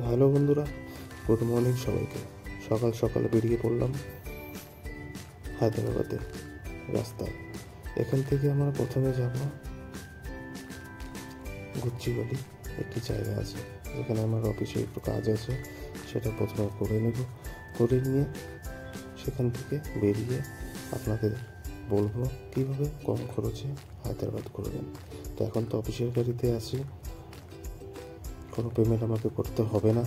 তো হ্যালো বন্ধুরা, good morning সবাইকে। সকাল সকাল বেরিয়ে পড়লাম হায়দ্রাবাদে রাস্তায়। এখান থেকে আমরা প্রথমে যাব গুচ্চিগলি, একটি জায়গা আছে যেখানে আমার অফিসে একটু কাজ আছে, সেটা প্রথমে করে নেব। করে নিয়ে সেখান থেকে বেরিয়ে আপনাদের বলবো কীভাবে কম খরচে হায়দ্রাবাদ ঘুরবেন। তো এখন তো অফিসের গাড়িতে আছি, কোনো পেমেন্ট আমাকে করতে হবে না।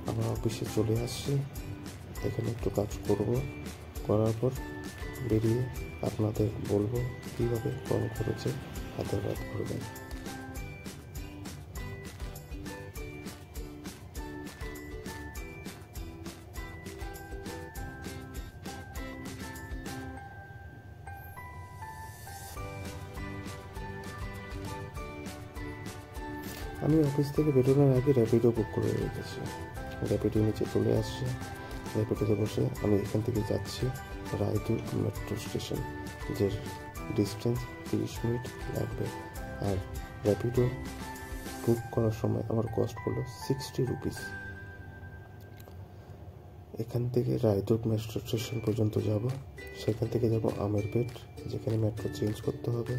আমরা অফিসে চলে আসছি, এখানে একটু কাজ করব, করার পর বেরিয়ে আপনাদের বলবো কীভাবে কম খরচে হায়দ্রাবাদ ঘুরবেন। আমি অফিস থেকে বেরোনোর আগে র্যাপিডো বুক করে রেখেছি। র্যাপিডো নিচে চলে আসছে। র্যাপিডোতে বসে আমি এখান থেকে যাচ্ছি রায়দুর মেট্রো স্টেশন, যে ডিস্টেন্স 30 মিনিট লাগবে। আর র্যাপিডো বুক করার সময় আমার কস্ট হলো 60 রুপিস। এখান থেকে রায়দুর মেট্রো স্টেশন পর্যন্ত যাব, সেখান থেকে যাব আমিরপেট, যেখানে মেট্রো চেঞ্জ করতে হবে।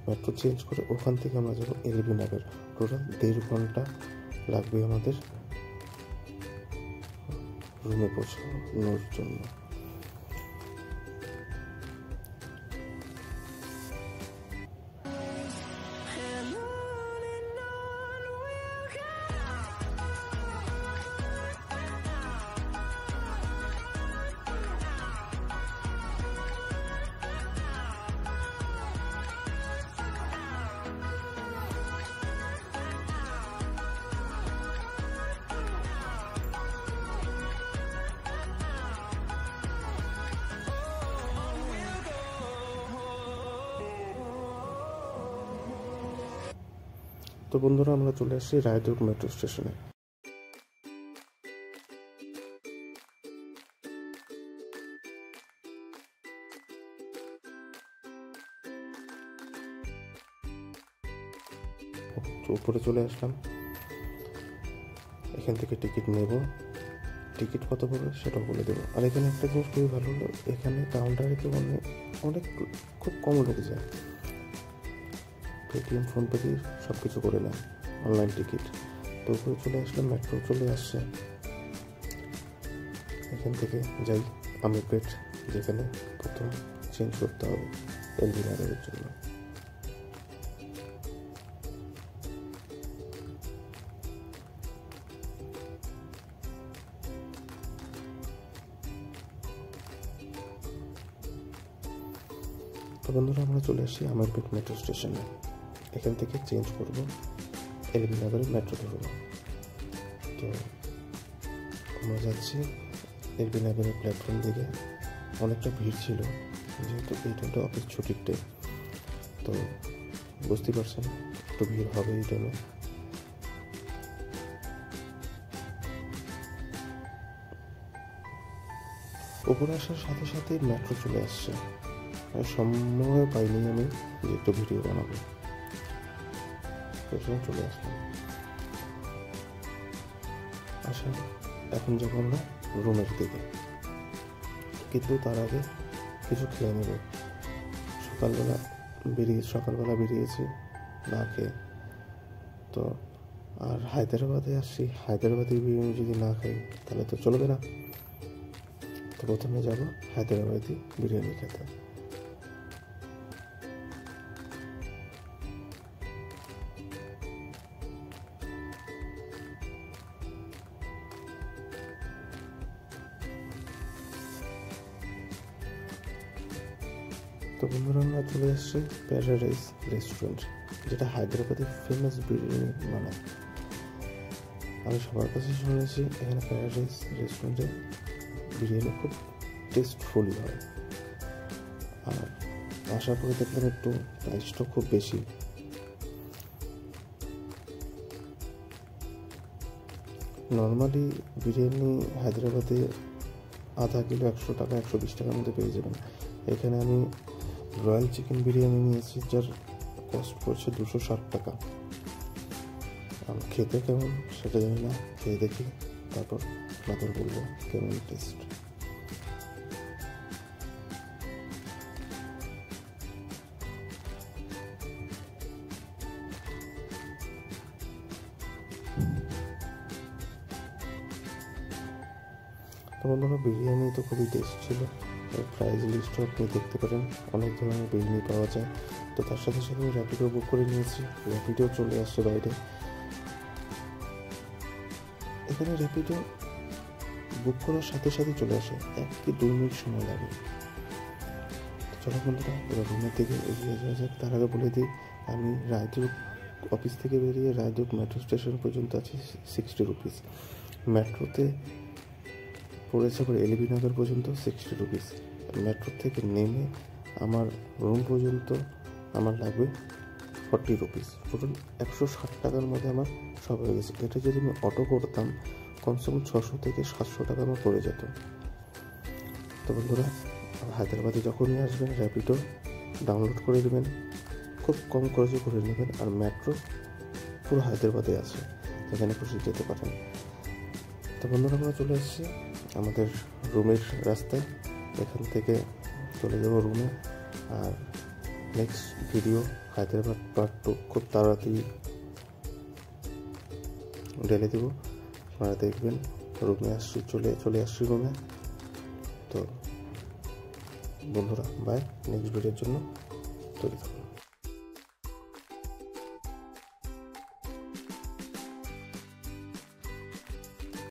মেট্রো চেঞ্জ করে ওখান থেকে আমরা যাবো এলবি নগর। টোটাল 1.5 ঘন্টা লাগবে আমাদের রুমে পৌঁছানোর জন্য। তো বন্ধুরা, আমরা চলে আসছি রায়দুর্গ মেট্রো স্টেশনে। উপরে চলে আসলাম, এখান থেকে টিকিট নেব। টিকিট কত পড়বে সেটাও বলে দেবো। আর এখানে একটা জিনিস খুবই ভালো হলো, এখানে কাউন্টারে তো অনেক খুব কম লোক যায়। পেটিএম, ফোনপে দিয়ে সব কিছু করে নেয়, অনলাইন টিকিট। তো উপরে চলে আসলাম, মেট্রো চলে আসছে। এখান থেকে যাই আমিরপেট, যেখানে প্রথম চেঞ্জ করতে হবে এলবি নগরের জন্য। তো বন্ধুরা, আমরা চলে আসি আমিরপেট মেট্রো স্টেশনে। এখান থেকে চেঞ্জ করব, এলবি নগরের মেট্রো ধরব। তো আমরা যাচ্ছি এলবি নগরের প্ল্যাটফর্ম দিকে। অনেকটা ভিড় ছিল, যেহেতু এই টাইমটা অফিস ছুটির টাইম, তো বুঝতেই পারছেন একটু ভিড় হবে এই টাইমে। উপরে আসার সাথে সাথে মেট্রো চলে আসছে। সময় পাইনি আমি যে একটু ভিডিও বানাবো, চলে আসলাম। এখন যাবো আমরা রুমের দিকে, কিন্তু তার আগে কিছু খেয়ে নেব। সকালবেলা বেরিয়েছি না খেয়ে। তো আর হায়দ্রাবাদে আসছি, হায়দ্রাবাদি বিরিয়ানি যদি না খাই তাহলে তো চলবে না। তো প্রথমে যাব হায়দ্রাবাদি বিরিয়ানি খেতে। তো বন্ধুরা, আমরা চলে এসেছি প্যারাডাইস রেস্টুরেন্ট, যেটা হায়দ্রাবাদের ফেমাস বিরিয়ানি বানায়। আমি সবার কাছে শুনেছি এখানে প্যারাডাইস রেস্টুরেন্টে বিরিয়ানি খুব টেস্টফুল হয়। আর আশা করে দেখলাম একটু প্রাইসটা খুব বেশি। নর্মালি বিরিয়ানি হায়দ্রাবাদে আধা কিলো 100 টাকা 120 টাকার মধ্যে পেয়ে যাবেন, এখানে আমি রয়্যাল চিকেন বিরিয়ানি নিয়েছি, যার কস্ট পড়ছে 260 টাকা। খেতে কেমন সেটা জানি না, খেয়ে দেখি তারপর আপনাদের বলবো কেমন টেস্ট। তো বন্ধুরা, বিরিয়ানি তো খুবই টেস্ট ছিল। প্রাইস লিস্টও আপনি দেখতে পারেন, অনেক ধরনের বিরিয়ানি পাওয়া যায়। তো তার সাথে সাথে আমি র্যাপিডো বুক করে নিয়েছি, র্যাপিডো চলে আসছে বাইরে। এখানে র্যাপিডো বুক করার সাথে সাথে চলে আসে, 1 কি 2 মিনিট সময় লাগে। চলো বন্ধুরা, এবার রুমের দিকে এগিয়ে যাওয়া যাক। তার আগে বলে দিই, আমি রায়দুর্গ অফিস থেকে বেরিয়ে রায়দুর্গ মেট্রো স্টেশন পর্যন্ত আছে 60 রুপিস। মেট্রোতে পড়েছে আবার এলবি নগর পর্যন্ত 60 রুপিস। মেট্রো থেকে নেমে আমার রুম পর্যন্ত আমার লাগবে 40 রুপিস। টোটাল 160 টাকার মধ্যে আমার সব হয়ে গেছে। এটা যদি আমি অটো করতাম কমসে কম 600 থেকে 700 টাকা আমার পড়ে যেত। তো বন্ধুরা, হায়দ্রাবাদে যখনই আসবেন র্যাপিডো ডাউনলোড করে দেবেন, খুব কম খরচে করে নেবেন। আর মেট্রো পুরো হায়দ্রাবাদে আছে, যেখানে খুশি যেতে পারেন। তো বন্ধুরা, আমরা চলে এসেছি আমাদের রুমের রাস্তায়। এখান থেকে চলে যাব রুমে। আর নেক্সট ভিডিও হায়দ্রাবাদ পার্ট 2 খুব তাড়াতাড়ি ঢেলে দেবো, আপনারা দেখবেন। রুমে আসছি, চলে আসছি রুমে। তো বন্ধুরা, বাই। নেক্সট ভিডিওর জন্য তৈরি থাকুন।